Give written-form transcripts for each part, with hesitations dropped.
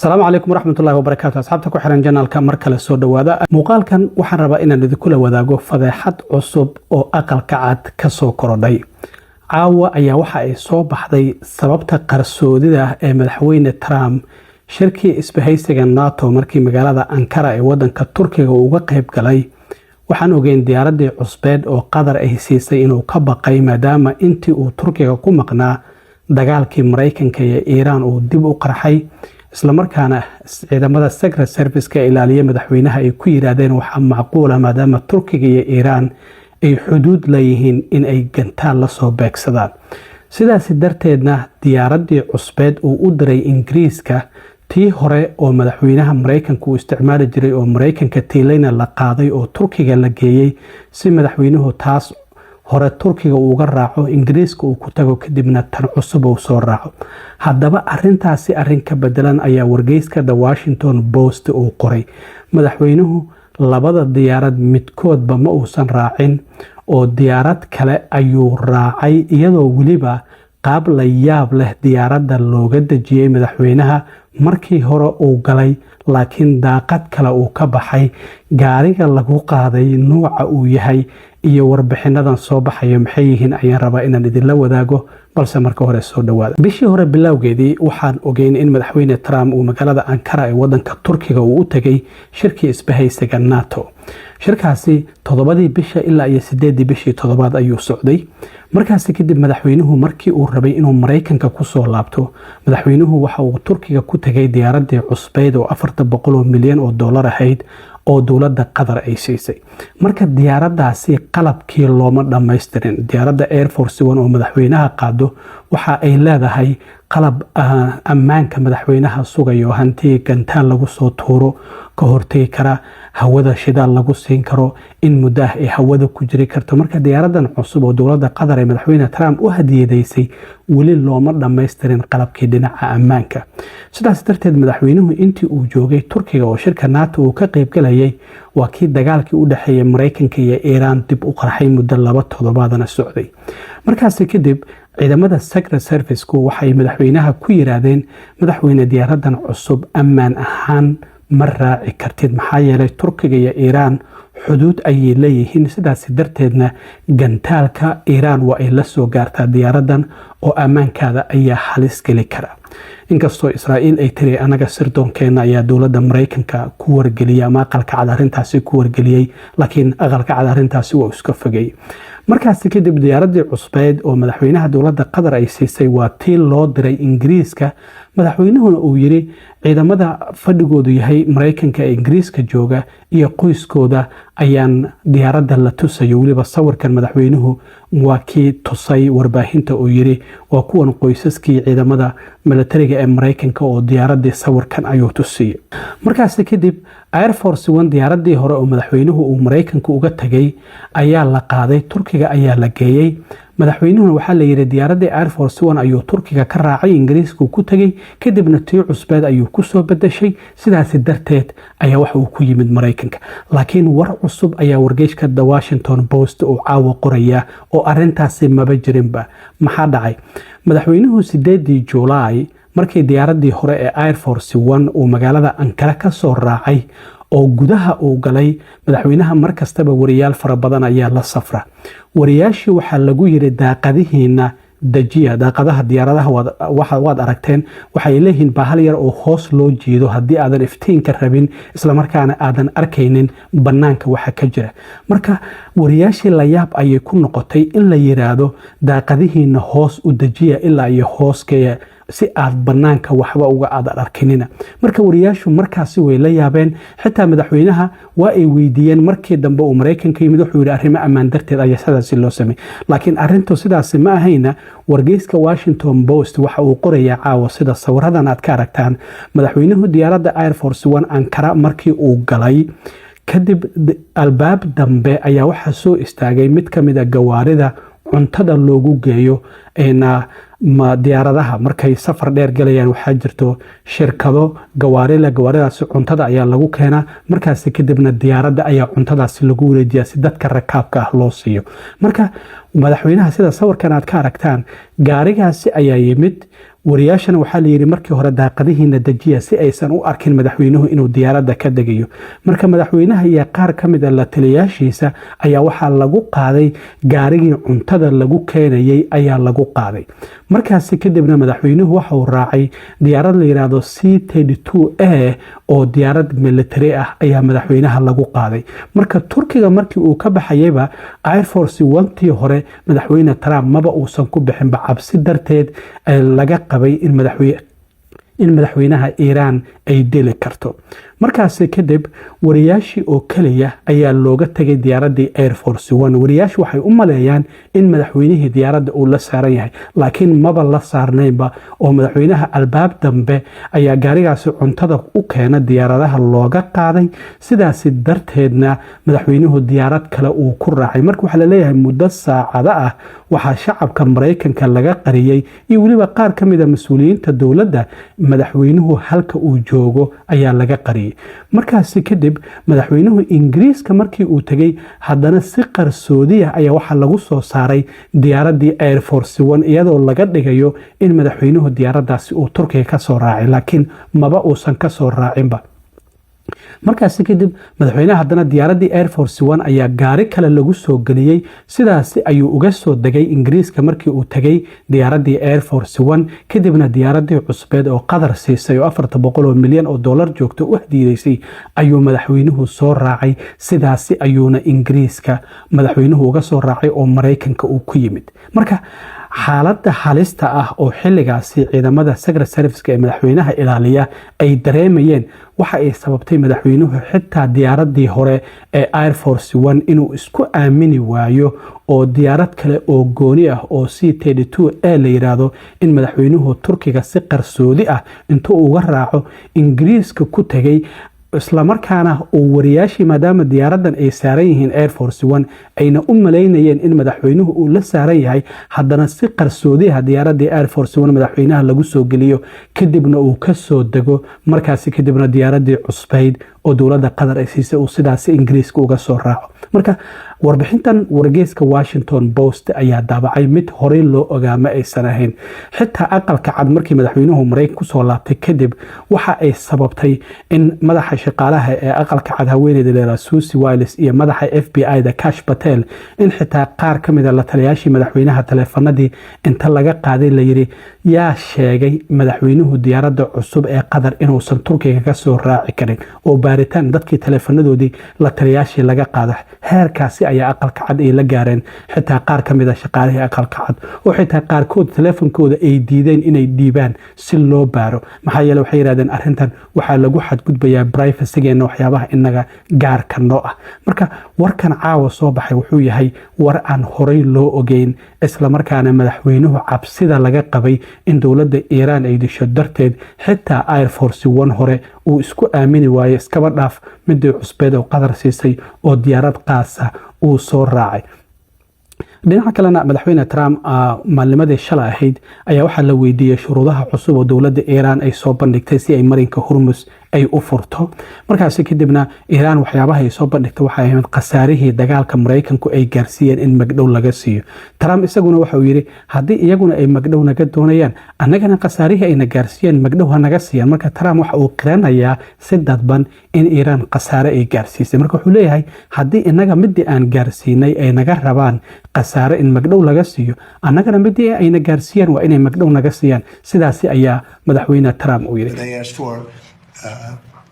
السلام عليكم ورحمة الله وبركاته. أصحابتك وحرن جنالك مركل السود وهذا مقال كان وحن ربا إن نذكر وذاقو فضيحة عصب أو أقل كعاد كسو كردي عاوة أي وحا إصوب بحضي سببتا قرسودي ده مدحوين ترام شركي إسبهيسيغا ناتو مركي مقالة أنكرا ودن كتركيا وقيب قلي waxaan ogeyn diyaaradii cusbeed oo qadar ay siisay inuu ka baqay maadaama intii uu Turkiga ku maqnaa dagaalkii Mareykanka iyo Iiraan uu dib u qarxay isla markaana ciidamada Secret Service-ka ilaaliya madaxweynaha ay ku yiraahdeen waxa macquul ah maadaama Turkiga iyo Iiraan ay xuduud leeyihiin in ay gantaal la soo beegsadaan sidaas darteedna diyaaradii cusbeed uu u diray Ingiriiska tii hore oo madaxweynaha Mareykanka uu isticmaali jiray oo Mareykanka tiilayna la qaaday oo Turkiga la geeyay si madaxweynuhu taas hore Turkiga uga raaco Ingiriiska uu ku tago kadibna tan cusub uu soo raaco haddaba arintaasi arin ka bedelan ayaa wargeyska The Washington Post uu qoray madaxweynuhu labada diyaarad midkoodba ma uusan raacin oo diyaarad kale ayuu raacay iyadoo waliba qaab la yaab leh diyaaradda looga dajiyay madaxweynaha markii hore uu galay laakiin daaqad kale uu ka baxay gaariga lagu qaaday nooca uu yahay iyo warbixinadan soo baxay maxay yihiin ayaan rabaa inaan idin la wadaago balse marka hore soo dhawaada bishii hore bilowgeedii waxaan ogeyn in madaxweyne Trump uu magaalada Ankara ee wadanka Turkiga uu u tagay shirkii isbahaysiga NATO shirkaasi 7 bisha ilaa 8 bishii 7 ayuu socday markaas kadib madaxweynuhu markii uu rabay inuu Mareykanka ku soo laabto madaxweynuhu waxa uu Turkiga ku tagay diyaaradii cusbeed oo 400 milyan oo dollar ahayd oo dawladda Qatar ay siisay marka diyaaradaasi qalabkii looma dhameystirin diyaaradda Air Force One oo madaxweynaha qaado waxa ay leedahay qalab ammaanka madaxweynaha sugayo hanti gantaal lagu soo tuuro ka hortagi kara hawada shidaal lagu siin karo in muddo ay hawada ku jiri karto marka diyaaradan cusub oo dawladda Qatar ee madaxweyne Trump u hadiyeeysay wali looma dhameystirin qalabkii dhinaca ammaanka sidaas darteed madaxweynuhu intii uu joogay Turkiga oo shirka NATO uu ka qayb galayay waa kii dagaalkii u dhaxeeyay Mareykanka iyo Iiraan dib u qarxay muddo 2 toddobaadna socday markaas kadib ciidamada Secret Service-ku waxay madaxweynaha ku yiraahdeen madaxweyne diyaaradan cusub ammaan ahaan ma raaci kartid maxaa yeelay Turkiga iyo Iiraan xuduud ay leeyihiin sidaas darteedna gantaalka Iiraan waa ay la soo gaartaa diyaaradan oo ammaankaada ayaa halis gali kara inkastoo Israa'iil ay tiri anaga sirdoonkeena ayaa dawladda Mareykanka ku wargeliyay ama aqalka cad arintaasi ku wargeliyay laakiin aqalka cad arintaasi waa iska fogay markaas kadib diyaaradii cusbeed oo madaxweynaha dawladda Qatar ay siisay waa tii loo diray Ingiriiska madaxweynuhuna uu yiri ciidamada fadhigoodu yahay Mareykanka ee Ingiriiska jooga iyo qoyskooda ayaan diyaaradda la tusayo waliba sawirkan madaxweynuhu waa kii tusay warbaahinta oo yiri waa kuwan qoysaskii ciidamada militariga ee Mareykanka oo diyaaradii sawirkan ayuu tusiyay markaas kadib Air Force One diyaaradii hore oo madaxweynuhu uu Mareykanka uga tagay ayaa la qaaday Turkiga ayaa la geeyay madaxweynuhu waxa la yiri diyaaradii Air Force One ayuu Turkiga ka raacay Ingiriiska ku tagay kadibna tii cusbeed ayuu ku soo bedeshay sidaas darteed ayaa wax uu ku yimid Mareykanka laakiin war cusub ayaa wargeyska The Washington Post uu caawa qoraya oo arintaasi maba jirinba maxaa dhacay madaxweynuhu 8 July markii diyaaradii hore ee Air Force One uu magaalada Ankara ka soo raacay oo gudaha uu galay madaxweynaha markastaba wariyaal fara badan ayaa la safra wariyaashii waxa lagu yiri daaqadihiina dajiya daaqadaha diyaaradaha waad aragteen waxay leeyihiin bahal yar oo hoos loo jeedo hadii aadan iftiinka rabin isla markaana aadan arkaynin banaanka waxa ka jira marka wariyaashii la yaab ayay ku noqotay in la yiraahdo daaqadihiina hoos u dajiya ilaa iyo hooskaya si aad banaanka waxba uga arkinina marka wariyaashu markaasi way la yaabeen xitaa madaxweynaha waa ay weydiiyeen markii dambe uu Mareykanka yimid wuxuu yiri arrimo ammaan darteed ayaa sidaas loo sameeyay laakiin arintu sidaas ma ahayna wargeyska Washington Post waxa uu qorayaa caawa sida sawiradan aad ka aragtaan madaxweynuhu diyaaradda Air Force One Ankara markii uu galay kadib albaab dambe ayaa waxa soo istaagay mid kamid ah gawaarida cuntada loogu geeyo ma diyaaradaha markay safar dheer galayaan waxa jirto shirkado gawaaridaas cuntada ayaa lagu keenaa markaas kadibna diyaaradda ayaa cuntadaas lagu wareejiyaa si dadka rakaabka ah loo siiyo marka madaxweynaha sida sawirkan aad ka aragtaan gaarigaasi ayaa yimid wariyaashana waxaa la yidhi markii hore daaqadihiina dejiya si aysan u arkin madaxweynuhu inuu diyaaradda ka degayo marka madaxweynaha iyo qaar ka mid a la taliyaashiisa ayaa waxaa lagu qaaday gaarigii cuntada lagu keenayay ayaa lagu qaaday markaasi kadibna madaxweynuhu waxa uu raacay diyaarad la yidhaahdo C-32A oo diyaarad military ah ayaa madaxweynaha lagu qaaday marka turkiga markii uu ka baxayayba Air Force One-tii hore madaxweyne Trump maba uusan ku bixinba cabsi darteed laga qabay in madaxweynaha Iiraan ay dili karto markaasi kadib wariyaashii oo kaliya ayaa looga tagay diyaaradii Air Force One wariyaashu waxay u maleeyaan in madaxweynihii diyaaradda uu la saaran yahay laakiin maba la saarnaynba oo madaxweynaha albaab dambe ayaa gaarigaasi cuntada u keena diyaaradaha looga qaaday sidaasi darteedna madaxweynuhu diyaarad kale uu ku raacay marka waxaa la leeyahay muddo saacado ah waxaa shacabka Mareykanka laga qariyay iyo waliba qaar ka mid ah mas'uuliyiinta dawladda madaxweynuhu halka uu joogo ayaa laga qariyay markaasi kadib madaxweynuhu Ingiriiska markii uu tagay haddana si qarsoodi ah ayaa waxa lagu soo saaray diyaaradii Air Force One iyadoo laga dhigayo in madaxweynuhu diyaaraddaasi uu Turkiga ka soo raacay laakiin maba uusan ka soo raacinba markaasi kadib madaxweynaha haddana diyaaradii Air Force One ayaa gaari kale lagu soo galiyay sidaasi ayuu uga soo degay Ingiriiska markii uu tagay diyaaradii Air Force One kadibna diyaaradii cusbeed oo qadar siisay oo 400 milyan oo dollar joogto u hadiidaysay ayuu madaxweynuhu soo raacay sidaasi ayuuna Ingiriiska madaxweynuhu uga soo raacay oo Mareykanka uu ku yimid marka xaaladda halista ah oo xilligaasi ciidamada Secret Service ee madaxweynaha ilaaliya ay dareemayeen waxa ay sababtay madaxweynuhu xitaa diyaaradii hore ee Air Force One inuu isku aamini waayo oo diyaarad kale oo gooni ah oo C-32A la yiraahdo in madaxweynuhu Turkiga si qarsoodi ah intuu uga raaco Ingiriiska ku tagay isla markaana uu wariyaashii maadaama diyaaraddan ay saaran yihiin Air Force One ayna u maleynayeen in madaxweynuhu uu la saaran yahay haddana si qarsoodi ah diyaaradii Air Force One madaxweynaha lagu soo geliyo kadibna uu ka soo dego markaasi kadibna diyaaradii cusbayd oo dawladda Qatar ay siisay uu sidaas Ingiriiska uga soo raaco marka warbixintan wargeyska Washington Post ayaa daabacay mid horey loo ogaama aysan ahayn xitaa aqalka cad markii madaxweynuhu Mareykanka ku soo laabtay kadib waxa ay sababtay in madaxa shaqaalaha ee aqalka cad haweeneyda leedahay Susie Wiles iyo madaxa FBI-da Kash Patel in xitaa qaar ka mid ah la taliyaashii madaxweynaha taleefanadii inta laga qaaday la yiri yaa sheegay madaxweynuhu diyaaradda cusub ee Qatar inuusan Turkiga ka soo raaci karin oo baaritaan dadkii taleefanadoodii la taliyaashii laga qaaday heerkaasi ayaa aqalka cad ay la gaareen xitaa qaar ka mid ah shaqaalihii aqalka cad oo xitaa qaarkood taleefankooda ay diideen inay dhiibaan si loo baaro maxaa yeelay waxay yiraahdeen arrintan waxaa lagu xadgudbayaa privacy-geena waxyaabaha inaga gaarka noo ah marka warkan caawa soo baxay wuxuu yahay war aan horey loo ogeyn isla markaana madaxweynuhu cabsida laga qabay in dawladda Iiraan ay disho darteed xitaa Air Force One hore uu isku aamini waayo iskaba dhaaf midii cusbeed oo qadar siisay oo diyaarad qaasa uu soo raacay dhinaca kalena madaxweyne Trump maalnimadii shalay ahayd ayaa waxaa la weydiiyay shuruudaha cusub oo dawladda Iiraan ay soo bandhigtay si ay marinka Hormuz ay u furto markaasi kadibna Iiraan waxyaabaha ay soo bandhigtay waxa ay qasaarihii dagaalka Mareykanku ay gaarsiiyeen in magdhow laga siiyo Trump isaguna waxa uu yiri hadii iyaguna ay magdhow naga doonayaan annagana qasaarihii ayna gaarsiiyeen magdhow naga siiyaan marka Trump waxa uu qiranayaa si dadban in Iiraan qasaare ay gaarsiisay marka wuxuu leeyahay hadii inaga midii aan gaarsiinay ay naga rabaan qasaare in magdhow laga siiyo annagana midii ayna gaarsiiyaan waa inay magdhow naga siiyaan sidaasi ayaa madaxweyne Trump uu yiri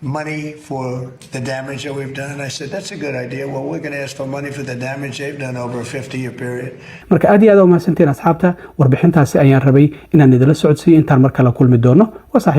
money for the damage that we've done. And I said, that's a good idea. Well, we're going to ask for money for the damage they've done over a 50-year period. marka aad iyo aad u mahadsantiin asxaabta warbixintaasi ayaan rabay inaan idila socodsiiyo intaan mar kale kulmi doono waa saaxiib